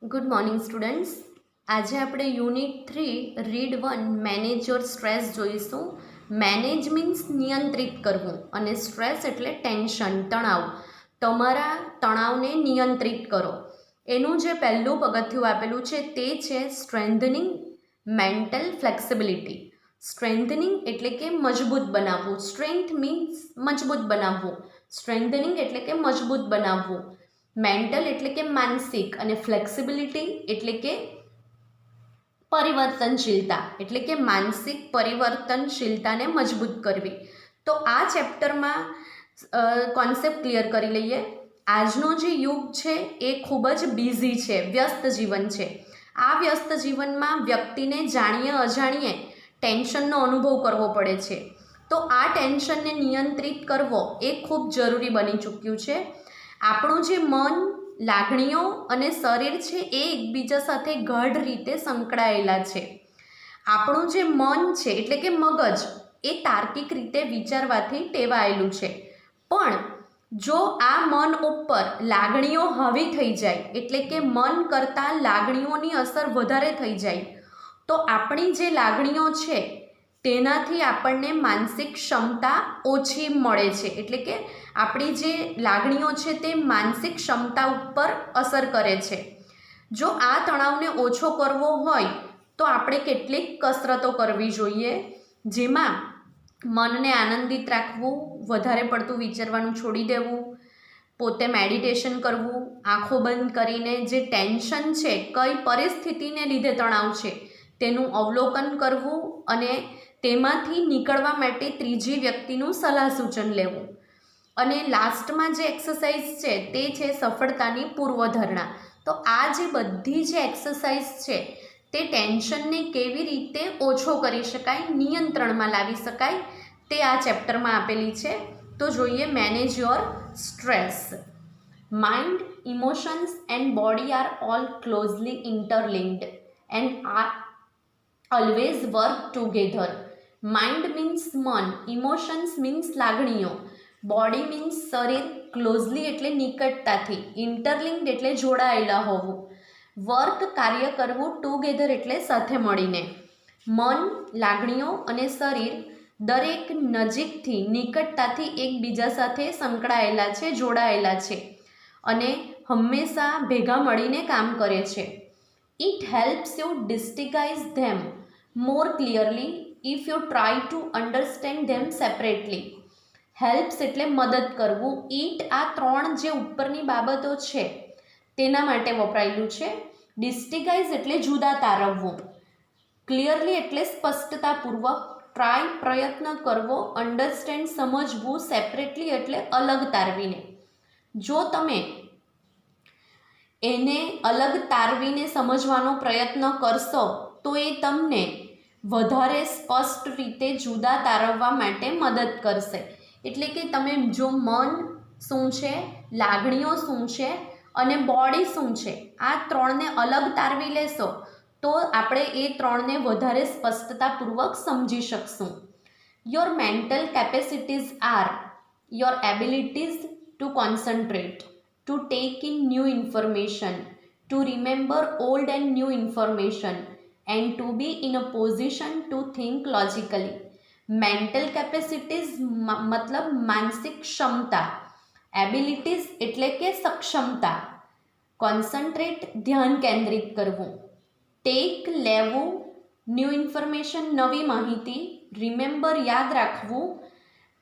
Good morning students. આજે આપણે unit 3 read 1 manage your stress જોઈશું. મેનેજ મીન્સ નિયંત્રિત કરવું અને સ્ટ્રેસ એટલે ટેન્શન, તણાવ. તમારા તણાવને નિયંત્રિત કરો. એનું જે પહેલું પગથિયું આપેલું છે તે છે સ્ટ્રેન્થનિંગ મેન્ટલ ફ્લેક્સિબિલિટી. સ્ટ્રેન્થનિંગ એટલે કે મજબૂત બનાવવું. સ્ટ્રેન્થ મીન્સ મજબૂત બનાવવું. સ્ટ્રેન્થનિંગ એટલે કે મજબૂત બનાવવું. મેન્ટલ એટલે કે માનસિક અને ફ્લેક્સિબિલિટી એટલે કે પરિવર્તનશીલતા, એટલે કે માનસિક પરિવર્તનશીલતાને મજબૂત કરવી. તો આ ચેપ્ટરમાં કોન્સેપ્ટ ક્લિયર કરી લઈએ. આજનો જે યુગ છે એ ખૂબ જ બિઝી છે, વ્યસ્ત જીવન છે. આ વ્યસ્ત જીવનમાં વ્યક્તિને જાણીએ અજાણીએ ટેન્શનનો અનુભવ કરવો પડે છે. તો આ ટેન્શનને નિયંત્રિત કરવો એ ખૂબ જરૂરી બની ચૂક્યું છે. આપણું જે મન, લાગણીઓ અને શરીર છે એ એકબીજા સાથે ગાઢ રીતે સંકળાયેલા છે. આપણું જે મન છે એટલે કે મગજ એ તાર્કિક રીતે વિચારવાથી ટેવાયેલું છે. પણ જો આ મન ઉપર લાગણીઓ હાવી થઈ જાય, એટલે કે મન કરતાં લાગણીઓની અસર વધારે થઈ જાય, તો આપણી જે લાગણીઓ છે તેનાથી આપણને માનસિક ક્ષમતા ઓછી મળે છે. એટલે કે આપણી જે લાગણીઓ છે તે માનસિક ક્ષમતા ઉપર અસર કરે છે. જો આ તણાવને ઓછો કરવો હોય તો આપણે કેટલીક કસરતો કરવી જોઈએ, જેમાં મનને આનંદિત રાખવું, વધારે પડતું વિચારવાનું છોડી દેવું, પોતે મેડિટેશન કરવું, આંખો બંધ કરીને જે ટેન્શન છે, કઈ પરિસ્થિતિને લીધે તણાવ છે તેનું અવલોકન કરવું અને તેમાંથી નીકળવા માટે ત્રીજી વ્યક્તિનું સલાહ સૂચન લેવું. અને લાસ્ટમાં જે એક્સરસાઇઝ છે તે છે સફળતાની પૂર્વધારણા. તો આ જે બધી જે એક્સરસાઇઝ છે તે ટેન્શનને કેવી રીતે ઓછો કરી શકાય, નિયંત્રણમાં લાવી શકાય, તે આ ચેપ્ટરમાં આપેલી છે. તો જોઈએ manage your stress. Mind, emotions and body are all closely interlinked and are always work together. Mind means મન, ઇમોશન્સ મીન્સ લાગણીઓ, બોડી મીન્સ શરીર, ક્લોઝલી એટલે નિકટતાથી, ઇન્ટરલિંક્ડ એટલે જોડાયેલા હોવું, વર્ક કાર્ય કરવું, ટુગેધર એટલે સાથે મળીને. મન, લાગણીઓ અને શરીર દરેક નજીકથી, નિકટતાથી એકબીજા સાથે સંકળાયેલા છે, જોડાયેલા છે અને હંમેશા ભેગા મળીને કામ કરે છે. It helps you distinguish them more clearly if you try to understand them separately. Helps એટલે મદદ કરવું. ઈટ આ ત્રણ જે ઉપરની બાબતો છે તેના માટે વપરાયેલું છે. ડિસ્ટિગાઇઝ એટલે જુદા તારવવું. ક્લિયરલી એટલે સ્પષ્ટતાપૂર્વક. ટ્રાય પ્રયત્ન કરવો. અન્ડરસ્ટેન્ડ સમજવું. સેપરેટલી એટલે અલગ તારવીને. જો તમે એને અલગ તારવીને સમજવાનો પ્રયત્ન કરશો તો એ તમને વધારે સ્પષ્ટ રીતે જુદા તારવવા માટે મદદ કરશે. એટલે કે તમે જો મન શું છે, લાગણીઓ શું છે અને બોડી શું છે, આ ત્રણને અલગ તારવી લેશો તો આપણે એ ત્રણને વધારે સ્પષ્ટતાપૂર્વક સમજી શકશું. Your mental capacities are your abilities to concentrate, to take in new information, to remember old and new information and to be in a position to think logically. Mental capacities મતલબ માનસિક ક્ષમતા, એબિલિટીઝ એટલે કે સક્ષમતા, concentrate ધ્યાન કેન્દ્રિત કરવું, tech લેવું ન્યૂ ઇન્ફોર્મેશન નવી માહિતી, રિમેમ્બર યાદ રાખવું,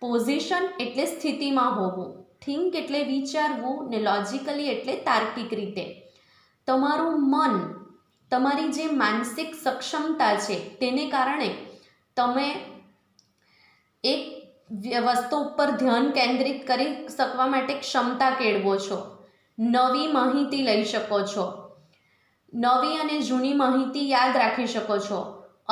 પોઝિશન એટલે સ્થિતિમાં હોવું, થિંક એટલે વિચારવું ને લોજિકલી એટલે તાર્કિક રીતે. તમારું મન, તમારી જે માનસિક સક્ષમતા છે તેને કારણે તમે એક વસ્તુ ઉપર ધ્યાન કેન્દ્રિત કરી શકવા માટે ક્ષમતા કેળવો છો, નવી માહિતી લઈ શકો છો, નવી અને જૂની માહિતી યાદ રાખી શકો છો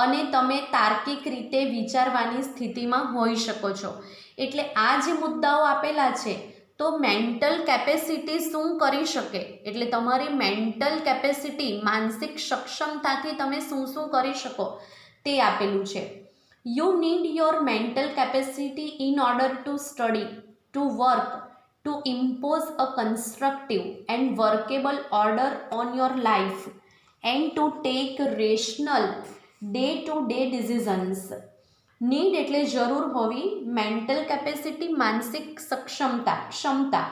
અને તમે તાર્કિક રીતે વિચારવાની સ્થિતિમાં હોઈ શકો છો. એટલે આ જે મુદ્દાઓ આપેલા છે તો મેન્ટલ કેપેસિટી શું કરી શકે, એટલે તમારી મેન્ટલ કેપેસિટી, માનસિક સક્ષમતાથી તમે શું શું કરી શકો તે આપેલું છે. You need your mental capacity in order to study, to work, to impose a constructive and workable order on your life and to take rational day-to-day decisions. Need એટલે જરૂર હોવી, મેન્ટલ કેપેસિટી માનસિક ક્ષમતા,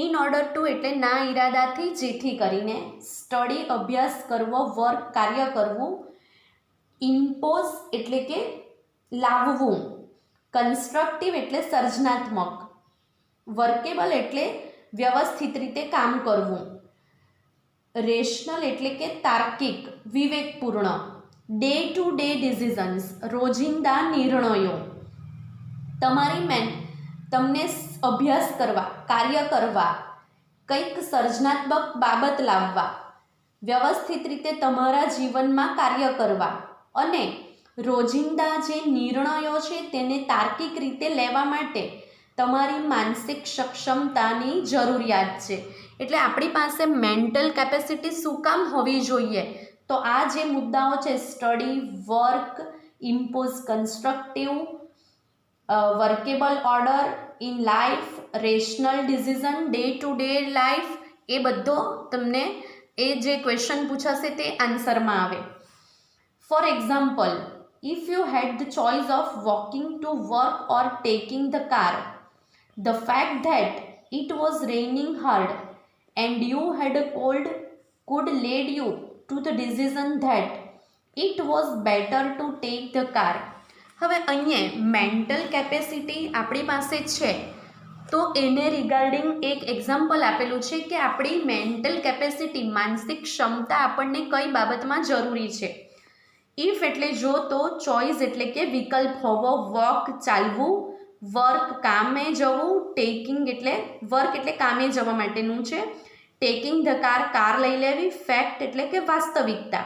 ઇન ઓર્ડર ટુ એટલે ના ઈરાદાથી જેથી કરીને, study અભ્યાસ કરવો, વર્ક કાર્ય કરવું, ઇમ્પોઝ એટલે કે લાવવું, કન્સ્ટ્રક્ટિવ એટલે સર્જનાત્મક, વર્કેબલ એટલે વ્યવસ્થિત રીતે કામ કરવું, રેશનલ એટલે કે તાર્કિક વિવેકપૂર્ણ, ડે ટુ ડે ડિસિઝન્સ રોજિંદા નિર્ણયો. તમને અભ્યાસ કરવા, કાર્ય કરવા, કંઈક સર્જનાત્મક બાબત લાવવા, વ્યવસ્થિત રીતે તમારા જીવનમાં કાર્ય કરવા અને રોજિંદા જે નિર્ણયો છે તેને તાર્કિક રીતે લેવા માટે તમારી માનસિક સક્ષમતાની જરૂરિયાત છે. એટલે આપણી પાસે મેન્ટલ કેપેસિટી શું કામ હોવી જોઈએ? તો આ જે મુદ્દાઓ છે, study, work, impose constructive, workable order in life, rational decision, day to day life, એ બધો તમને એ જે ક્વેશ્ચન પૂછાશે તે આન્સરમાં આવે. For example, if you had the choice of walking to work or taking the car, the fact that it was raining hard and you had a cold could lead you to the decision that it was better to take the car. હવે અહીંયા mental capacity આપણી પાસે છે તો એને regarding એક example આપેલું છે કે આપણી મેન્ટલ કેપેસિટી માનસિક ક્ષમતા આપણને કઈ બાબતમાં જરૂરી છે. ઇફ એટલે જો, તો ચોઇસ એટલે કે વિકલ્પ હોવો, વોક ચાલવું, વર્ક કામે જવું, ટેકિંગ એટલે વર્ક એટલે કામે જવા માટેનું છે, ટેકિંગ ધ કાર લઈ લેવી, ફેક્ટ એટલે કે વાસ્તવિકતા,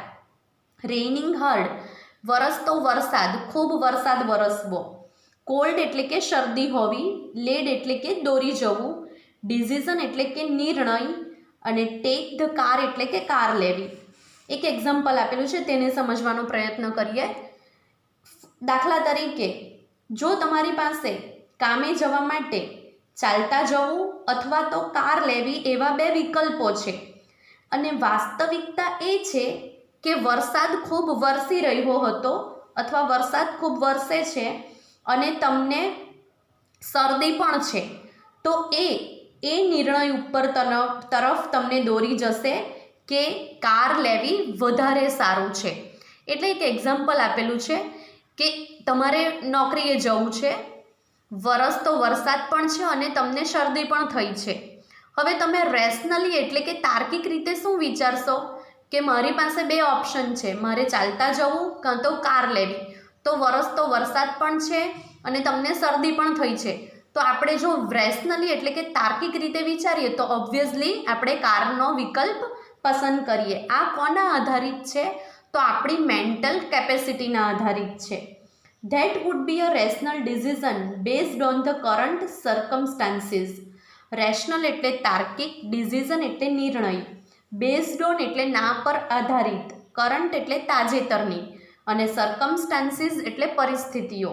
રેઇનિંગ હાર્ડ વરસતો વરસાદ, ખૂબ વરસાદ વરસવો, કોલ્ડ એટલે કે શરદી હોવી, લેડ એટલે કે દોરી જવું, ડિસિઝન એટલે કે નિર્ણય અને ટેક ધ કાર એટલે કે કાર લેવી. એક એક્ઝામ્પલ આપેલું છે તેને સમજવાનો પ્રયત્ન કરીએ. દાખલા તરીકે, જો તમારી પાસે કામે જવા માટે ચાલતા જવું અથવા તો કાર લેવી એવા બે વિકલ્પો છે અને વાસ્તવિકતા એ છે કે વરસાદ ખૂબ વરસી રહ્યો હતો અથવા વરસાદ ખૂબ વરસે છે અને તમને શરદી પણ છે, તો એ નિર્ણય ઉપર તરફ તમને દોરી જશે કે કાર લેવી વધારે સારું છે. એટલે એક એક્ઝામ્પલ આપેલું છે કે તમારે નોકરીએ જવું છે, વરસતો વરસાદ પણ છે અને તમને શરદી પણ થઈ છે. હવે તમે રેશનલી એટલે કે તાર્કિક રીતે શું વિચારશો કે મારી પાસે બે ઓપ્શન છે, મારે ચાલતા જવું કાં તો કાર લેવી. તો વરસતો વરસાદ પણ છે અને તમને શરદી પણ થઈ છે, તો આપણે જો રેશનલી એટલે કે તાર્કિક રીતે વિચારીએ તો ઓબ્વિયસલી આપણે કારનો વિકલ્પ પસંદ કરીએ. આ કોના આધારિત છે? તો આપણી મેન્ટલ કેપેસિટીના આધારિત છે. That would be a rational decision based on the current circumstances. Rational એટલે તાર્કિક, ડિસિઝન એટલે નિર્ણય, બેઝડ ઓન એટલે ના પર આધારિત, કરંટ એટલે તાજેતરની અને સર્કમસ્ટાન્સીસ એટલે પરિસ્થિતિઓ.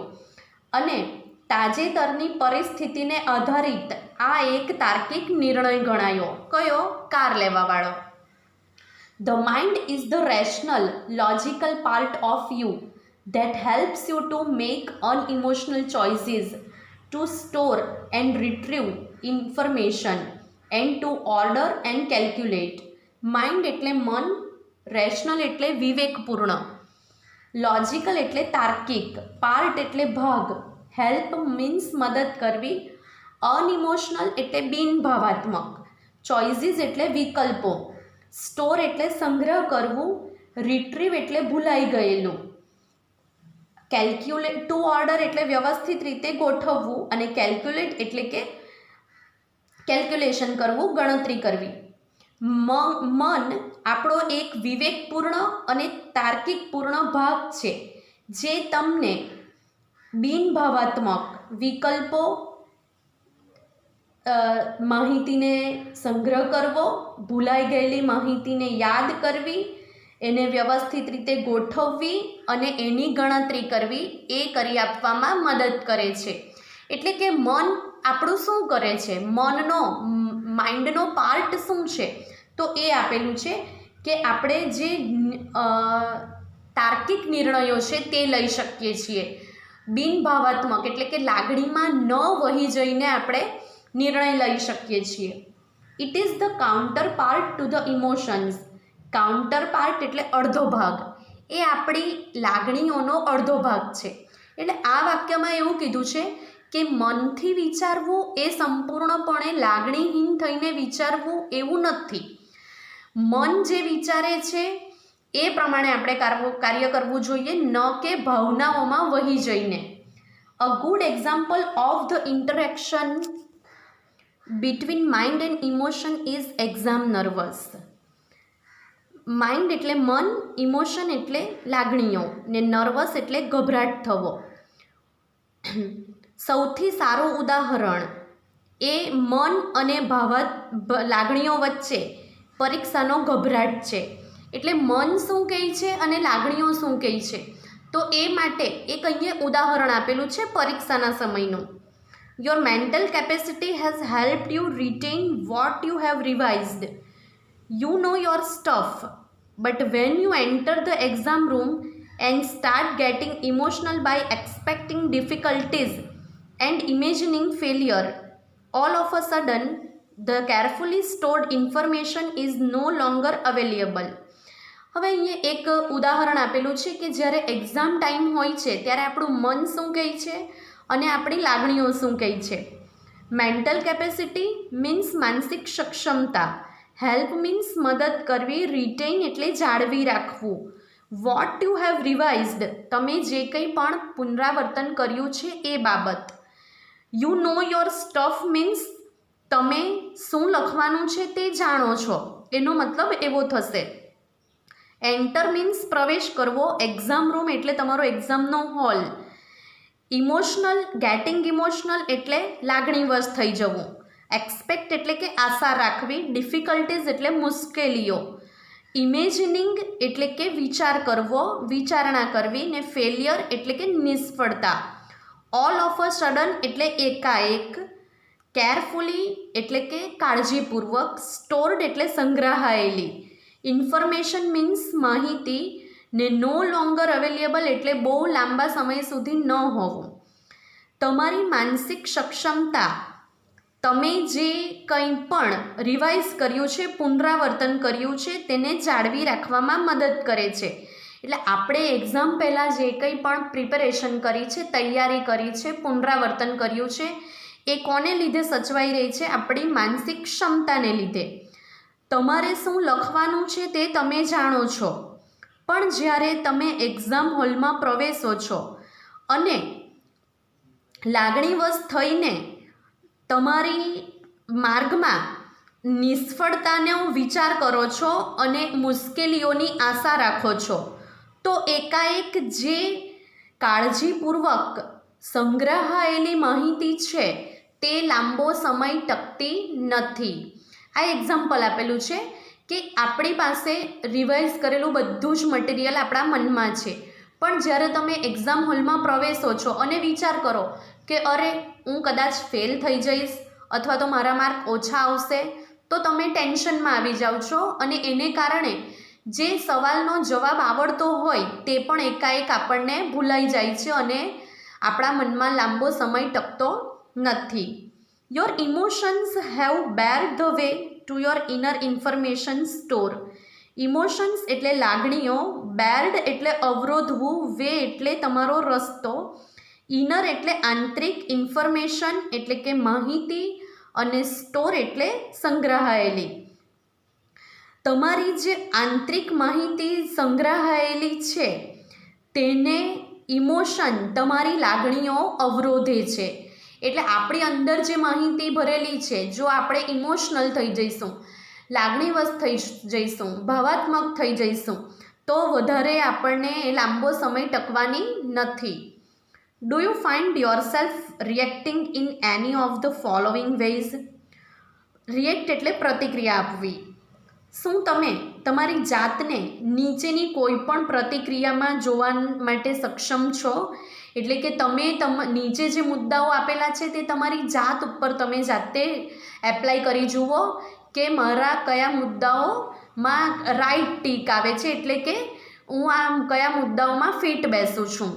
અને તાજેતરની પરિસ્થિતિને આધારિત આ એક તાર્કિક નિર્ણય ગણાયો. કયો? Car લેવાવાળો. The mind is the rational, logical part of you that helps you to make unemotional choices, to store and retrieve information, and to order and calculate. Mind એટલે મન, rational એટલે વિવેકપૂર્ણ, logical એટલે તાર્કિક, part એટલે ભાગ, help means મદદ કરવી, unemotional એટલે બિનભાવાત્મક, choices એટલે વિકલ્પો, સ્ટોર એટલે સંગ્રહ કરવું, રિટ્રીવ એટલે ભૂલાઈ ગયેલું, ટુ ઓર્ડર એટલે વ્યવસ્થિત રીતે ગોઠવવું અને કેલ્ક્યુલેટ એટલે કે કેલ્ક્યુલેશન કરવું, ગણતરી કરવી. મન આપણો એક વિવેકપૂર્ણ અને તાર્કિકપૂર્ણ ભાગ છે જે તમને બિનભાવાત્મક વિકલ્પો, માહિતીને સંગ્રહ કરવો, ભૂલાઈ ગયેલી માહિતીને યાદ કરવી, એને વ્યવસ્થિત રીતે ગોઠવવી અને એની ગણતરી કરવી એ કરી આપવામાં મદદ કરે છે. એટલે કે મન આપણું શું કરે છે, મનનો માઇન્ડનો પાર્ટ શું છે, તો એ આપેલું છે કે આપણે જે તાર્કિક નિર્ણયો છે તે લઈ શકીએ છીએ. બિનભાવાત્મક એટલે કે લાગણીમાં ન વહી જઈને આપણે નિર્ણય લઈ શકીએ છીએ. It is the counter part to the emotions. Counter part એટલે અડધો ભાગ, એ આપણી લાગણીઓનો અડધો ભાગ છે. એટલે આ વાક્યમાં એવું કીધું છે કે મનથી વિચારવું એ સંપૂર્ણપણે લાગણીહીન થઈને વિચારવું એવું નથી. મન જે વિચારે છે એ પ્રમાણે આપણે કાર્ય કરવું જોઈએ, ન કે ભાવનાઓમાં વહી જઈને. A good example of the interaction between mind and emotion is exam nervous. Mind એટલે મન, ઇમોશન એટલે લાગણીઓ, ને નર્વસ એટલે ગભરાટ થવો. સૌથી સારું ઉદાહરણ એ મન અને લાગણીઓ વચ્ચે પરીક્ષાનો ગભરાટ છે. એટલે મન શું કહે છે અને લાગણીઓ શું કહે છે, તો એ માટે એક અહીંયા ઉદાહરણ આપેલું છે પરીક્ષાના સમયનું. Your mental capacity has હેલ્પ્ડ you written what you have revised. You know your stuff, but when you enter the exam room and start getting emotional by expecting difficulties and imagining failure, all of a sudden the carefully stored information is no longer available. હવે અહીંયા એક ઉદાહરણ આપેલું છે કે જ્યારે exam time હોય છે ત્યારે આપણું મન શું કહે છે અને આપણી લાગણીઓ શું કહે છે. મેન્ટલ કેપેસિટી મીન્સ માનસિક સક્ષમતા. હેલ્પ મીન્સ મદદ કરવી. રિટેન એટલે જાળવી રાખવું. વોટ યુ હેવ રિવાઇઝડ તમે જે કંઈ પણ પુનરાવર્તન કર્યું છે એ બાબત. You know your stuff means તમે શું લખવાનું છે તે જાણો છો, એનો મતલબ એવો થશે. એન્ટર મીન્સ પ્રવેશ કરવો. એક્ઝામ રૂમ એટલે તમારો એક્ઝામનો હોલ. ઇમોશનલ, ગેટિંગ ઇમોશનલ એટલે લાગણીવશ થઈ જવું. એક્સપેક્ટ એટલે કે આશા રાખવી. ડિફિકલ્ટીઝ એટલે મુશ્કેલીઓ. ઇમેજિનિંગ એટલે કે વિચાર કરવો, વિચારણા કરવી. ને ફેલિયર એટલે કે નિષ્ફળતા. ઓલ ઓફ અ સડન એટલે એકાએક. કેરફુલી એટલે કે કાળજીપૂર્વક. સ્ટોર્ડ એટલે સંગ્રહાયેલી. ઇન્ફોર્મેશન મીન્સ માહિતી. ને નો લોંગર અવેલેબલ એટલે બહુ લાંબા સમય સુધી ન હોવું. તમારી માનસિક સક્ષમતા તમે જે કંઈ પણ રિવાઇઝ કર્યું છે, પુનરાવર્તન કર્યું છે, તેને જાળવી રાખવામાં મદદ કરે છે. એટલે આપણે એક્ઝામ પહેલાં જે કંઈ પણ પ્રિપેરેશન કરી છે, તૈયારી કરી છે, પુનરાવર્તન કર્યું છે, એ કોને લીધે સચવાઈ રહી છે? આપણી માનસિક ક્ષમતાને લીધે. તમારે શું લખવાનું છે તે તમે જાણો છો, પણ જ્યારે તમે એક્ઝામ હોલમાં પ્રવેશો છો અને લાગણીવશ થઈને તમારી માર્ગમાં નિષ્ફળતાનો વિચાર કરો છો અને મુશ્કેલીઓની આશા રાખો છો, તો એકાએક જે કાળજીપૂર્વક સંગ્રહાયેલી માહિતી છે તે લાંબો સમય ટકતી નથી. આ એક્ઝામ્પલ આપેલું છે કે આપણી પાસે રિવાઇઝ કરેલું બધું જ મટીરિયલ આપણા મનમાં છે, પણ જ્યારે તમે એક્ઝામ હોલમાં પ્રવેશો છો અને વિચાર કરો કે અરે હું કદાચ ફેલ થઈ જઈશ અથવા તો મારા માર્ક ઓછા આવશે, તો તમે ટેન્શનમાં આવી જાઓ છો અને એને કારણે જે સવાલનો જવાબ આવડતો હોય તે પણ એકાએક આપણને ભૂલાઈ જાય છે અને આપણા મનમાં લાંબો સમય ટકતો નથી. Your emotions have bear the way to your inner information store. Emotions એટલે લાગણીઓ. બેર્ડ એટલે અવરોધવું. વે એટલે તમારો રસ્તો. ઇનર એટલે આંતરિક. ઇન્ફોર્મેશન એટલે કે માહિતી. અને સ્ટોર એટલે સંગ્રહાયેલી. તમારી જે આંતરિક માહિતી સંગ્રહાયેલી છે તેને ઇમોશન, તમારી લાગણીઓ અવરોધે છે. એટલે આપણી અંદર જે માહિતી ભરેલી છે, જો આપણે ઇમોશનલ થઈ જઈશું, લાગણીવશ થઈ જઈશું, ભાવાત્મક થઈ જઈશું, તો વધારે આપણને લાંબો સમય ટકવાની નથી. Do you find yourself reacting in any of the following ways? React એટલે પ્રતિક્રિયા આપવી. શું તમે તમારી જાતને નીચેની કોઈ પણ પ્રતિક્રિયામાં જોવા માટે સક્ષમ છો? એટલે કે તમે નીચે જે મુદ્દાઓ આપેલા છે તે તમારી જાત ઉપર તમે જાતે એપ્લાય કરી જુઓ કે મારા કયા મુદ્દાઓમાં રાઈટ ટીક આવે છે, એટલે કે હું આ કયા મુદ્દાઓમાં ફિટ બેસું છું.